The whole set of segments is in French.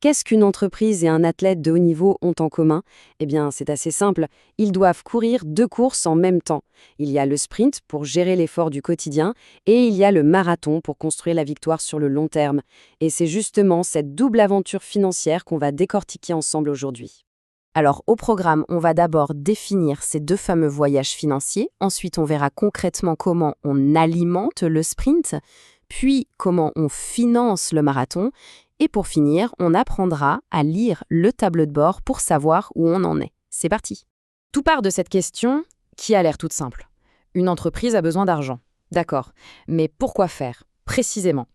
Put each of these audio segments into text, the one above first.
Qu'est-ce qu'une entreprise et un athlète de haut niveau ont en commun? Eh bien, c'est assez simple. Ils doivent courir 2 courses en même temps. Il y a le sprint pour gérer l'effort du quotidien et il y a le marathon pour construire la victoire sur le long terme. Et c'est justement cette double aventure financière qu'on va décortiquer ensemble aujourd'hui. Alors, au programme, on va d'abord définir ces deux fameux voyages financiers. Ensuite, on verra concrètement comment on alimente le sprint, puis comment on finance le marathon. Et pour finir, on apprendra à lire le tableau de bord pour savoir où on en est. C'est parti. Tout part de cette question qui a l'air toute simple. Une entreprise a besoin d'argent. D'accord. Mais pourquoi faire, précisément?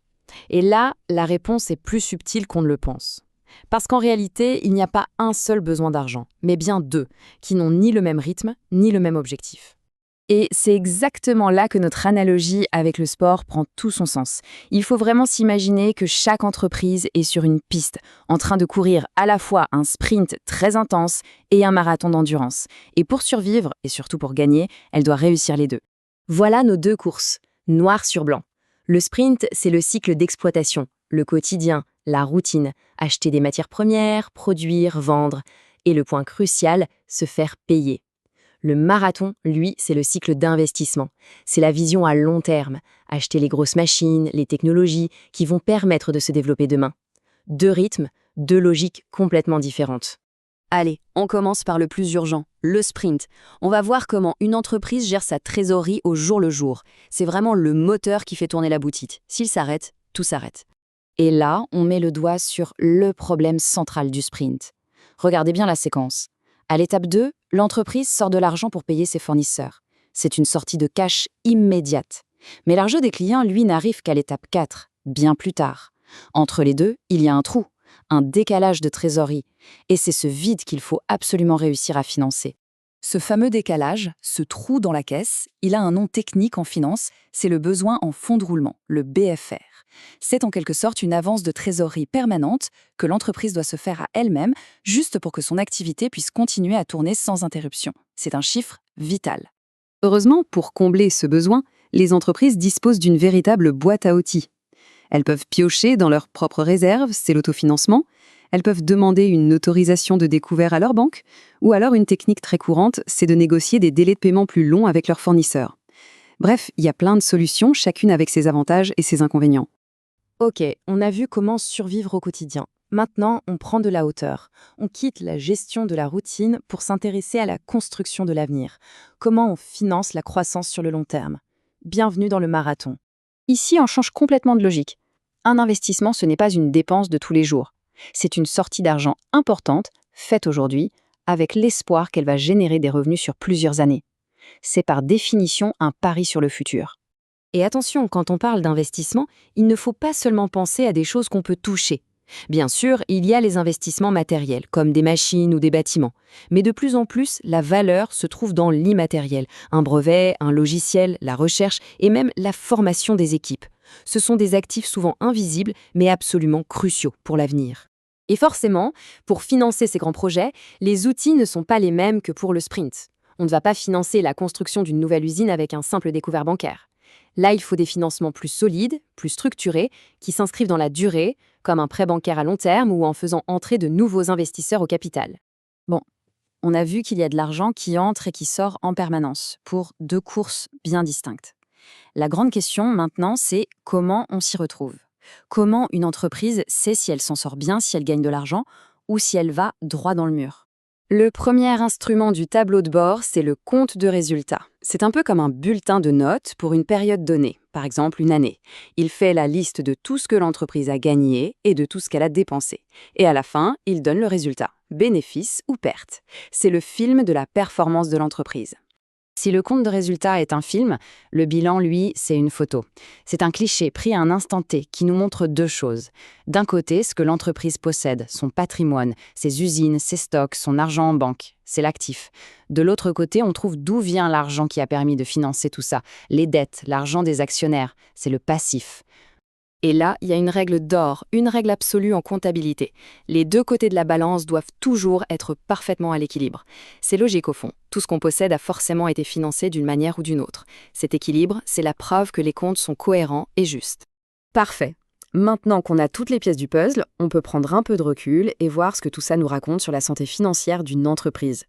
Et là, la réponse est plus subtile qu'on ne le pense. Parce qu'en réalité, il n'y a pas un seul besoin d'argent, mais bien deux, qui n'ont ni le même rythme, ni le même objectif. Et c'est exactement là que notre analogie avec le sport prend tout son sens. Il faut vraiment s'imaginer que chaque entreprise est sur une piste, en train de courir à la fois un sprint très intense et un marathon d'endurance. Et pour survivre, et surtout pour gagner, elle doit réussir les deux. Voilà nos deux courses, noir sur blanc. Le sprint, c'est le cycle d'exploitation, le quotidien, la routine, acheter des matières premières, produire, vendre. Et le point crucial, se faire payer. Le marathon, lui, c'est le cycle d'investissement. C'est la vision à long terme, acheter les grosses machines, les technologies qui vont permettre de se développer demain. Deux rythmes, deux logiques complètement différentes. Allez, on commence par le plus urgent, le sprint. On va voir comment une entreprise gère sa trésorerie au jour le jour. C'est vraiment le moteur qui fait tourner la boutique. S'il s'arrête, tout s'arrête. Et là, on met le doigt sur le problème central du sprint. Regardez bien la séquence. À l'étape 2, l'entreprise sort de l'argent pour payer ses fournisseurs. C'est une sortie de cash immédiate. Mais l'argent des clients, lui, n'arrive qu'à l'étape 4, bien plus tard. Entre les deux, il y a un trou, un décalage de trésorerie. Et c'est ce vide qu'il faut absolument réussir à financer. Ce fameux décalage, ce trou dans la caisse, il a un nom technique en finance, c'est le besoin en fonds de roulement, le BFR. C'est en quelque sorte une avance de trésorerie permanente que l'entreprise doit se faire à elle-même, juste pour que son activité puisse continuer à tourner sans interruption. C'est un chiffre vital. Heureusement, pour combler ce besoin, les entreprises disposent d'une véritable boîte à outils. Elles peuvent piocher dans leurs propres réserves, c'est l'autofinancement. Elles peuvent demander une autorisation de découvert à leur banque, ou alors une technique très courante, c'est de négocier des délais de paiement plus longs avec leurs fournisseurs. Bref, il y a plein de solutions, chacune avec ses avantages et ses inconvénients. Ok, on a vu comment survivre au quotidien. Maintenant, on prend de la hauteur. On quitte la gestion de la routine pour s'intéresser à la construction de l'avenir. Comment on finance la croissance sur le long terme. Bienvenue dans le marathon. Ici, on change complètement de logique. Un investissement, ce n'est pas une dépense de tous les jours. C'est une sortie d'argent importante, faite aujourd'hui, avec l'espoir qu'elle va générer des revenus sur plusieurs années. C'est par définition un pari sur le futur. Et attention, quand on parle d'investissement, il ne faut pas seulement penser à des choses qu'on peut toucher. Bien sûr, il y a les investissements matériels, comme des machines ou des bâtiments. Mais de plus en plus, la valeur se trouve dans l'immatériel. Un brevet, un logiciel, la recherche et même la formation des équipes. Ce sont des actifs souvent invisibles, mais absolument cruciaux pour l'avenir. Et forcément, pour financer ces grands projets, les outils ne sont pas les mêmes que pour le sprint. On ne va pas financer la construction d'une nouvelle usine avec un simple découvert bancaire. Là, il faut des financements plus solides, plus structurés, qui s'inscrivent dans la durée, comme un prêt bancaire à long terme ou en faisant entrer de nouveaux investisseurs au capital. Bon, on a vu qu'il y a de l'argent qui entre et qui sort en permanence, pour deux courses bien distinctes. La grande question maintenant, c'est comment on s'y retrouve. Comment une entreprise sait si elle s'en sort bien, si elle gagne de l'argent, ou si elle va droit dans le mur. Le premier instrument du tableau de bord, c'est le compte de résultat. C'est un peu comme un bulletin de notes pour une période donnée, par exemple une année. Il fait la liste de tout ce que l'entreprise a gagné et de tout ce qu'elle a dépensé. Et à la fin, il donne le résultat, bénéfice ou perte. C'est le film de la performance de l'entreprise. Si le compte de résultat est un film, le bilan, lui, c'est une photo. C'est un cliché pris à un instant T qui nous montre deux choses. D'un côté, ce que l'entreprise possède, son patrimoine, ses usines, ses stocks, son argent en banque, c'est l'actif. De l'autre côté, on trouve d'où vient l'argent qui a permis de financer tout ça. Les dettes, l'argent des actionnaires, c'est le passif. Et là, il y a une règle d'or, une règle absolue en comptabilité. Les deux côtés de la balance doivent toujours être parfaitement à l'équilibre. C'est logique au fond. Tout ce qu'on possède a forcément été financé d'une manière ou d'une autre. Cet équilibre, c'est la preuve que les comptes sont cohérents et justes. Parfait. Maintenant qu'on a toutes les pièces du puzzle, on peut prendre un peu de recul et voir ce que tout ça nous raconte sur la santé financière d'une entreprise.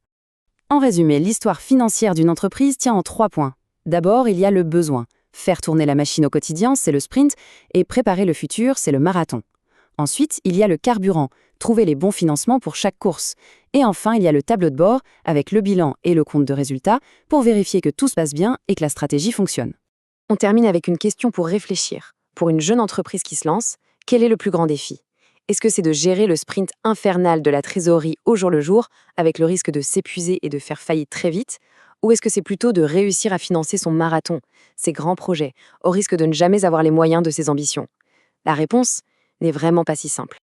En résumé, l'histoire financière d'une entreprise tient en 3 points. D'abord, il y a le besoin. Faire tourner la machine au quotidien, c'est le sprint, et préparer le futur, c'est le marathon. Ensuite, il y a le carburant, trouver les bons financements pour chaque course. Et enfin, il y a le tableau de bord, avec le bilan et le compte de résultats, pour vérifier que tout se passe bien et que la stratégie fonctionne. On termine avec une question pour réfléchir. Pour une jeune entreprise qui se lance, quel est le plus grand défi? Est-ce que c'est de gérer le sprint infernal de la trésorerie au jour le jour, avec le risque de s'épuiser et de faire faillite très vite? Ou est-ce que c'est plutôt de réussir à financer son marathon, ses grands projets, au risque de ne jamais avoir les moyens de ses ambitions? La réponse n'est vraiment pas si simple.